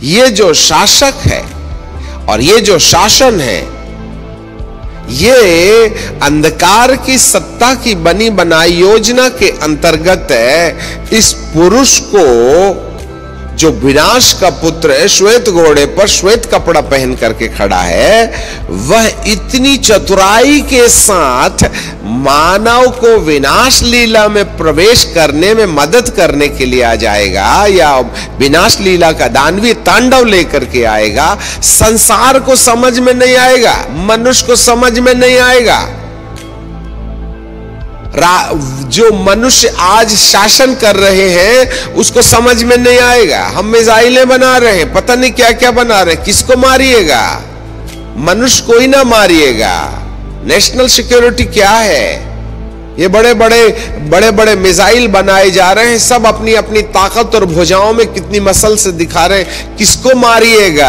ये जो शासक है और ये जो शासन है, ये अंधकार की सत्ता की बनी बनाई योजना के अंतर्गत इस पुरुष को, जो विनाश का पुत्र है, श्वेत घोड़े पर श्वेत कपड़ा पहन करके खड़ा है, वह इतनी चतुराई के साथ मानव को विनाश लीला में प्रवेश करने में मदद करने के लिए आ जाएगा, या विनाश लीला का दानवीय तांडव लेकर के आएगा। संसार को समझ में नहीं आएगा, मनुष्य को समझ में नहीं आएगा। जो मनुष्य आज शासन कर रहे हैं उसको समझ में नहीं आएगा। हम मिसाइलें बना रहे हैं, पता नहीं क्या क्या बना रहे हैं, किसको मारिएगा? मनुष्य को ही ना मारिएगा। नेशनल सिक्योरिटी क्या है? ये बड़े बड़े मिसाइल बनाए जा रहे हैं, सब अपनी अपनी ताकत और भुजाओं में कितनी मसल से दिखा रहे हैं। किसको मारिएगा?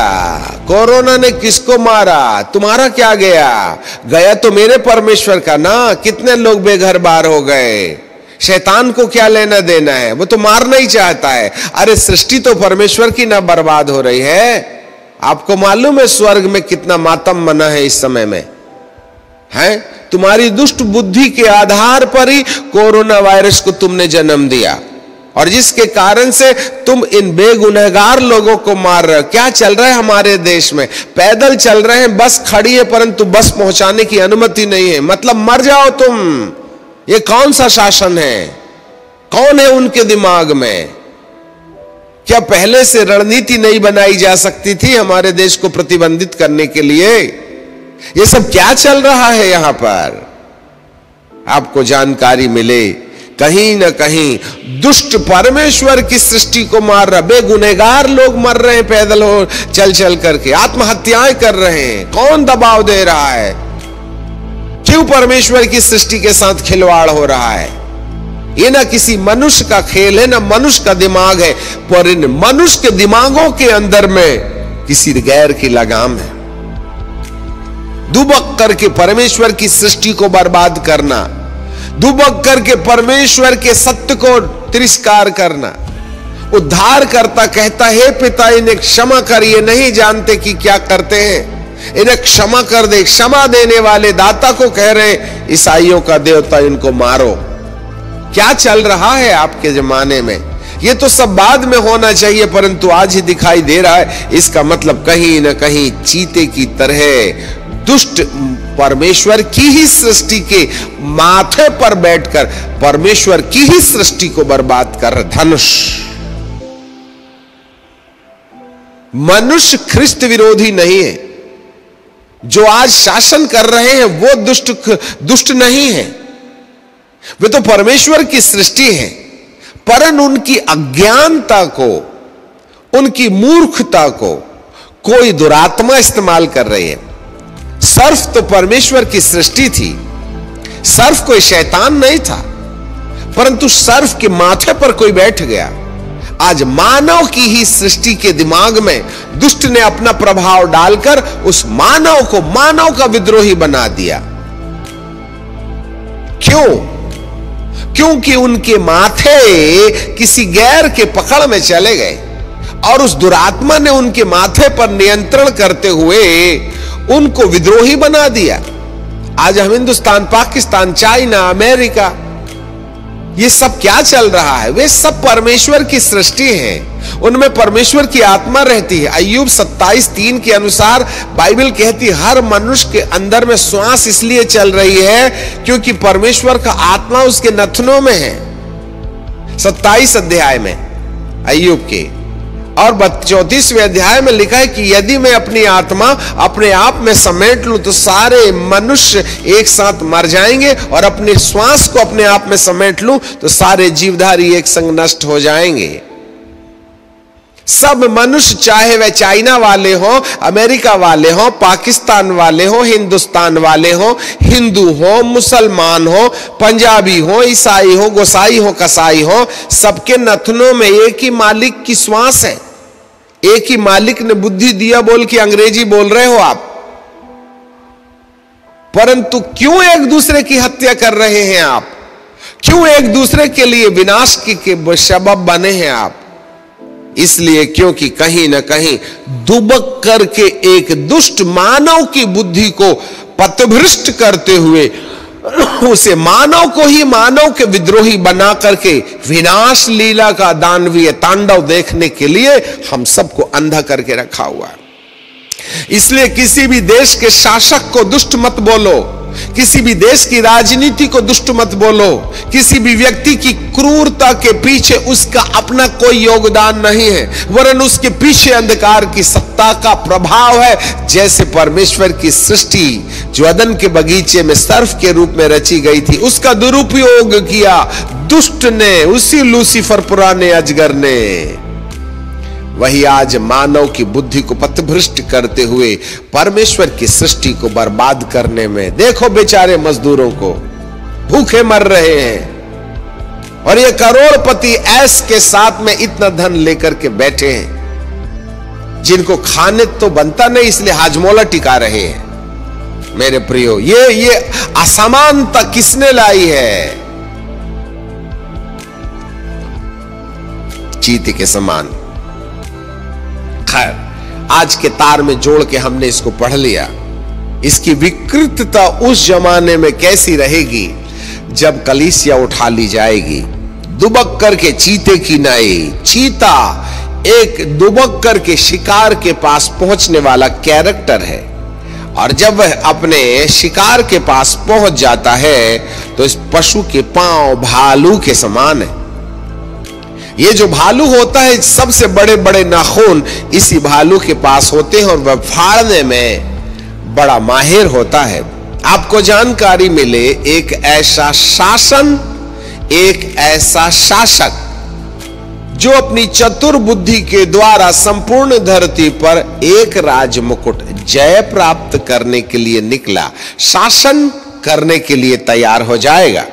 कोरोना ने किसको मारा? तुम्हारा क्या गया? गया तो मेरे परमेश्वर का ना। कितने लोग बेघर बार हो गए। शैतान को क्या लेना देना है? वो तो मारना ही चाहता है। अरे सृष्टि तो परमेश्वर की ना बर्बाद हो रही है। आपको मालूम है स्वर्ग में कितना मातम मना है इस समय में? है तुम्हारी दुष्ट बुद्धि के आधार पर ही कोरोना वायरस को तुमने जन्म दिया, और जिसके कारण से तुम इन बेगुनहगार लोगों को मार रहे हो। क्या चल रहा है हमारे देश में? पैदल चल रहे हैं, बस खड़ी है, परंतु बस पहुंचाने की अनुमति नहीं है। मतलब मर जाओ तुम। ये कौन सा शासन है? कौन है उनके दिमाग में? क्या पहले से रणनीति नहीं बनाई जा सकती थी हमारे देश को प्रतिबंधित करने के लिए? ये सब क्या चल रहा है यहां पर? आपको जानकारी मिले, कहीं ना कहीं दुष्ट परमेश्वर की सृष्टि को मार रहा। बेगुनहगार लोग मर रहे हैं, पैदल हो चल चल करके आत्महत्याएं कर रहे हैं। कौन दबाव दे रहा है? क्यों परमेश्वर की सृष्टि के साथ खिलवाड़ हो रहा है? ये ना किसी मनुष्य का खेल है, ना मनुष्य का दिमाग है, पर इन मनुष्य के दिमागों के अंदर में किसी गैर की लगाम है। दुबक करके परमेश्वर की सृष्टि को बर्बाद करना, दुबक करके परमेश्वर के सत्य को तिरस्कार करना। उद्धार करता कहता है, पिता इन्हें क्षमा कर, ये नहीं जानते कि क्या करते हैं, इन्हें क्षमा कर दे। क्षमा देने वाले दाता को कह रहे ईसाइयों का देवता इनको मारो। क्या चल रहा है आपके जमाने में? ये तो सब बाद में होना चाहिए, परंतु आज ही दिखाई दे रहा है। इसका मतलब कहीं ना कहीं चीते की तरह दुष्ट परमेश्वर की ही सृष्टि के माथे पर बैठकर परमेश्वर की ही सृष्टि को बर्बाद कर धनुष। मनुष्य ख्रिस्त विरोधी नहीं है। जो आज शासन कर रहे हैं वो दुष्ट नहीं है, वे तो परमेश्वर की सृष्टि है। परन उनकी अज्ञानता को, उनकी मूर्खता को कोई दुरात्मा इस्तेमाल कर रही है। सर्फ तो परमेश्वर की सृष्टि थी, सर्फ कोई शैतान नहीं था, परंतु सर्फ के माथे पर कोई बैठ गया। आज मानव की ही सृष्टि के दिमाग में दुष्ट ने अपना प्रभाव डालकर उस मानव को मानव का विद्रोही बना दिया। क्यों? क्योंकि उनके माथे किसी गैर के पकड़ में चले गए और उस दुरात्मा ने उनके माथे पर नियंत्रण करते हुए उनको विद्रोही बना दिया। आज हम हिंदुस्तान, पाकिस्तान, चाइना, अमेरिका, ये सब क्या चल रहा है? वे सब परमेश्वर की सृष्टि है, उनमें परमेश्वर की आत्मा रहती है। अय्यूब 27:3 के अनुसार बाइबल कहती है हर मनुष्य के अंदर में श्वास इसलिए चल रही है क्योंकि परमेश्वर का आत्मा उसके नथनों में है। 27 अध्याय में अय्यूब के, और 34वें अध्याय में लिखा है कि यदि मैं अपनी आत्मा अपने आप में समेट लूं तो सारे मनुष्य एक साथ मर जाएंगे, और अपने श्वास को अपने आप में समेट लूं तो सारे जीवधारी एक संग नष्ट हो जाएंगे। सब मनुष्य, चाहे वह चाइना वाले हो, अमेरिका वाले हो, पाकिस्तान वाले हो, हिंदुस्तान वाले हो, हिंदू हो, मुसलमान हो, पंजाबी हो, ईसाई हो, गोसाई हो, कसाई हो, सबके नथनों में एक ही मालिक की श्वास है। एक ही मालिक ने बुद्धि दिया बोल के अंग्रेजी बोल रहे हो आप, परंतु क्यों एक दूसरे की हत्या कर रहे हैं आप? क्यों एक दूसरे के लिए विनाश के सबब बने हैं आप? इसलिए क्योंकि कहीं ना कहीं दुबक करके एक दुष्ट मानव की बुद्धि को पथभ्रष्ट करते हुए उसे मानव को ही मानव के विद्रोही बना करके विनाश लीला का दानवीय तांडव देखने के लिए हम सबको अंधा करके रखा हुआ है। इसलिए किसी भी देश के शासक को दुष्ट मत बोलो, किसी भी देश की राजनीति को दुष्ट मत बोलो, किसी भी व्यक्ति की क्रूरता के पीछे उसका अपना कोई योगदान नहीं है, वरन उसके पीछे अंधकार की सत्ता का प्रभाव है। जैसे परमेश्वर की सृष्टि जो अदन के बगीचे में सर्फ के रूप में रची गई थी, उसका दुरुपयोग किया दुष्ट ने, उसी लूसीफर पुराने अजगर ने, वही आज मानव की बुद्धि को पथभ्रष्ट करते हुए परमेश्वर की सृष्टि को बर्बाद करने में, देखो बेचारे मजदूरों को भूखे मर रहे हैं, और ये करोड़पति ऐश के साथ में इतना धन लेकर के बैठे हैं, जिनको खाने तो बनता नहीं इसलिए हाजमोला टिका रहे हैं। मेरे प्रियो, ये असमानता किसने लाई है? चीते के समान। आज के तार में जोड़ के हमने इसको पढ़ लिया। इसकी विकृतता उस जमाने में कैसी रहेगी जब कलीसिया उठा ली जाएगी। दुबक करके चीते की नाई, चीता एक दुबक करके शिकार के पास पहुंचने वाला कैरेक्टर है, और जब वह अपने शिकार के पास पहुंच जाता है तो इस पशु के पांव भालू के समान है। ये जो भालू होता है, सबसे बड़े बड़े नाखून इसी भालू के पास होते हैं, और वह फाड़ने में बड़ा माहिर होता है। आपको जानकारी मिले, एक ऐसा शासन, एक ऐसा शासक जो अपनी चतुर बुद्धि के द्वारा संपूर्ण धरती पर एक राज मुकुट जय प्राप्त करने के लिए निकला, शासन करने के लिए तैयार हो जाएगा।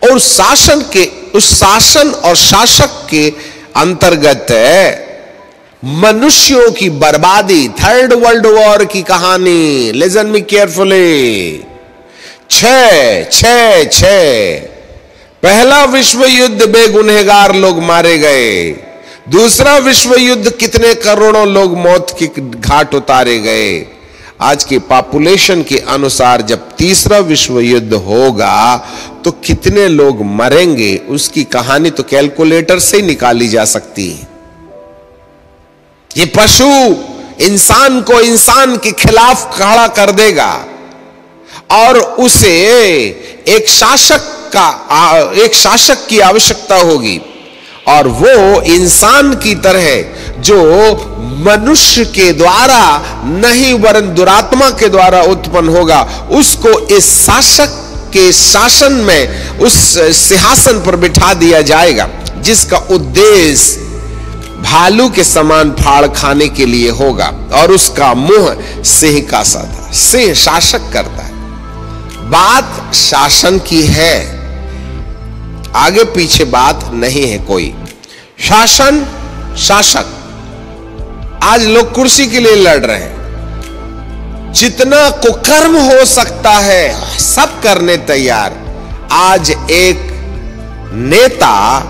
और उस शासन और शासक के अंतर्गत मनुष्यों की बर्बादी, थर्ड वर्ल्ड वॉर की कहानी, लिसन मी केयरफुली। छह पहला विश्व युद्ध बेगुनहगार लोग मारे गए, दूसरा विश्व युद्ध कितने करोड़ों लोग मौत के घाट उतारे गए। आज की पॉपुलेशन के अनुसार जब तीसरा विश्व युद्ध होगा तो कितने लोग मरेंगे, उसकी कहानी तो कैलकुलेटर से ही निकाली जा सकती है। ये पशु इंसान को इंसान के खिलाफ खड़ा कर देगा, और उसे एक शासक की आवश्यकता होगी, और वो इंसान की तरह जो मनुष्य के द्वारा नहीं वरन दुरात्मा के द्वारा उत्पन्न होगा, उसको इस शासक के शासन में उस सिंहासन पर बिठा दिया जाएगा, जिसका उद्देश्य भालू के समान फाड़ खाने के लिए होगा, और उसका मुंह सिंह का सा था। सिंह शासक करता है, बात शासन की है, आगे पीछे बात नहीं है कोई। शासन, शासक। आज लोग कुर्सी के लिए लड़ रहे हैं, जितना कुकर्म हो सकता है सब करने तैयार। आज एक नेता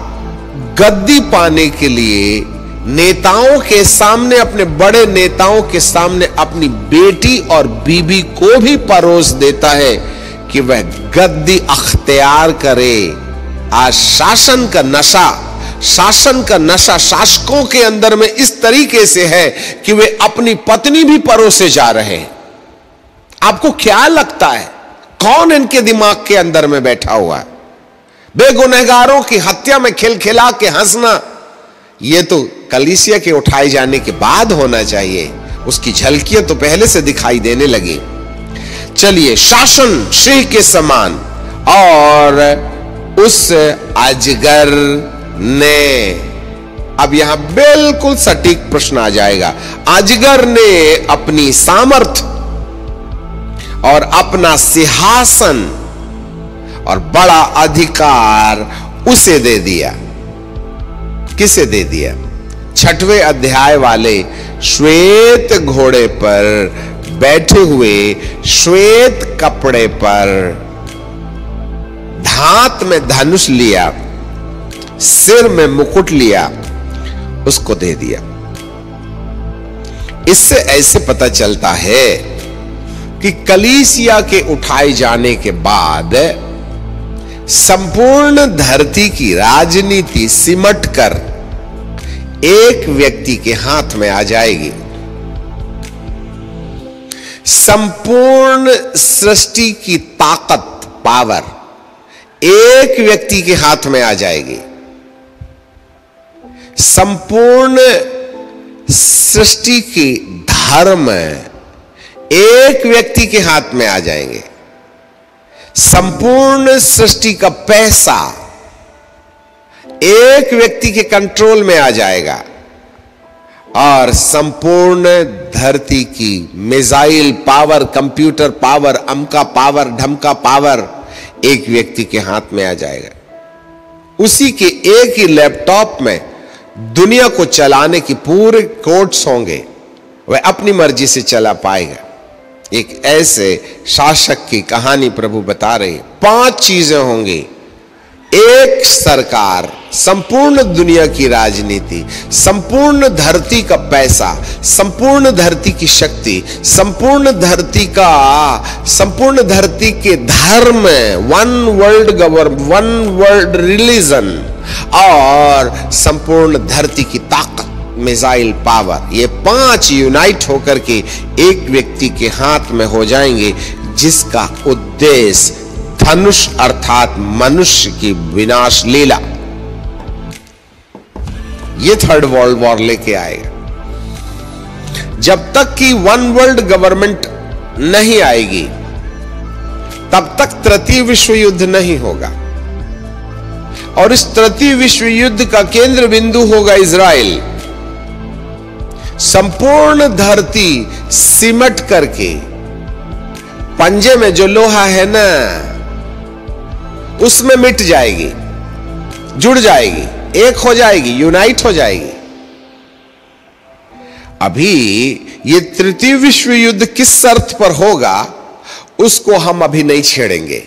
गद्दी पाने के लिए नेताओं के सामने, अपने बड़े नेताओं के सामने अपनी बेटी और बीबी को भी परोस देता है कि वह गद्दी अख्तियार करे। आज शासन का नशा शासकों के अंदर में इस तरीके से है कि वे अपनी पत्नी भी परोसे जा रहे हैं। आपको क्या लगता है कौन इनके दिमाग के अंदर में बैठा हुआ है? बेगुनहगारों की हत्या में खिलखिला के हंसना, यह तो कलीसिया के उठाए जाने के बाद होना चाहिए, उसकी झलकियां तो पहले से दिखाई देने लगी। चलिए, शासन सिंह के समान, और उस अजगर ने, अब यहां बिल्कुल सटीक प्रश्न आ जाएगा, अजगर ने अपनी सामर्थ्य और अपना सिंहासन और बड़ा अधिकार उसे दे दिया। किसे दे दिया? 6वें अध्याय वाले श्वेत घोड़े पर बैठे हुए, श्वेत कपड़े पर, हाथ में धनुष लिया, सिर में मुकुट लिया, उसको दे दिया। इससे ऐसे पता चलता है कि कलीसिया के उठाए जाने के बाद संपूर्ण धरती की राजनीति सिमट कर एक व्यक्ति के हाथ में आ जाएगी। संपूर्ण सृष्टि की ताकत, पावर एक व्यक्ति के हाथ में आ जाएगी। संपूर्ण सृष्टि के धर्म एक व्यक्ति के हाथ में आ जाएंगे। संपूर्ण सृष्टि का पैसा एक व्यक्ति के कंट्रोल में आ जाएगा और संपूर्ण धरती की मिसाइल पावर, कंप्यूटर पावर, अमका पावर, ढमका पावर एक व्यक्ति के हाथ में आ जाएगा। उसी के एक ही लैपटॉप में दुनिया को चलाने की पूरे कोड्स होंगे, वह अपनी मर्जी से चला पाएगा। एक ऐसे शासक की कहानी प्रभु बता रहे हैं। 5 चीजें होंगी, एक सरकार, संपूर्ण दुनिया की राजनीति, संपूर्ण धरती का पैसा, संपूर्ण धरती की शक्ति, संपूर्ण धरती के धर्म, one world government, one world religion और संपूर्ण धरती की ताकत, मिसाइल पावर, ये 5 यूनाइट होकर के एक व्यक्ति के हाथ में हो जाएंगे, जिसका उद्देश्य धनुष अर्थात मनुष्य की विनाश लीला, ये 3rd वर्ल्ड वॉर लेके आएगा। जब तक कि वन वर्ल्ड गवर्नमेंट नहीं आएगी तब तक तृतीय विश्व युद्ध नहीं होगा और इस तृतीय विश्व युद्ध का केंद्र बिंदु होगा इजराइल। संपूर्ण धरती सिमट करके पंजे में जो लोहा है ना, उसमें मिट जाएगी, जुड़ जाएगी, एक हो जाएगी, यूनाइट हो जाएगी। अभी ये तृतीय विश्व युद्ध किस शर्त पर होगा उसको हम अभी नहीं छेड़ेंगे।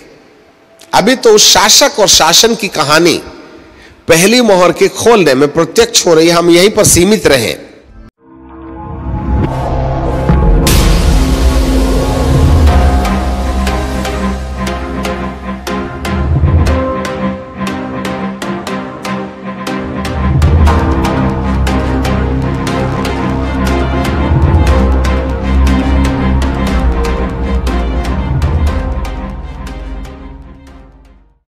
अभी तो उस शासक और शासन की कहानी पहली मोहर के खोलने में प्रत्यक्ष हो रही है, हम यहीं पर सीमित रहें।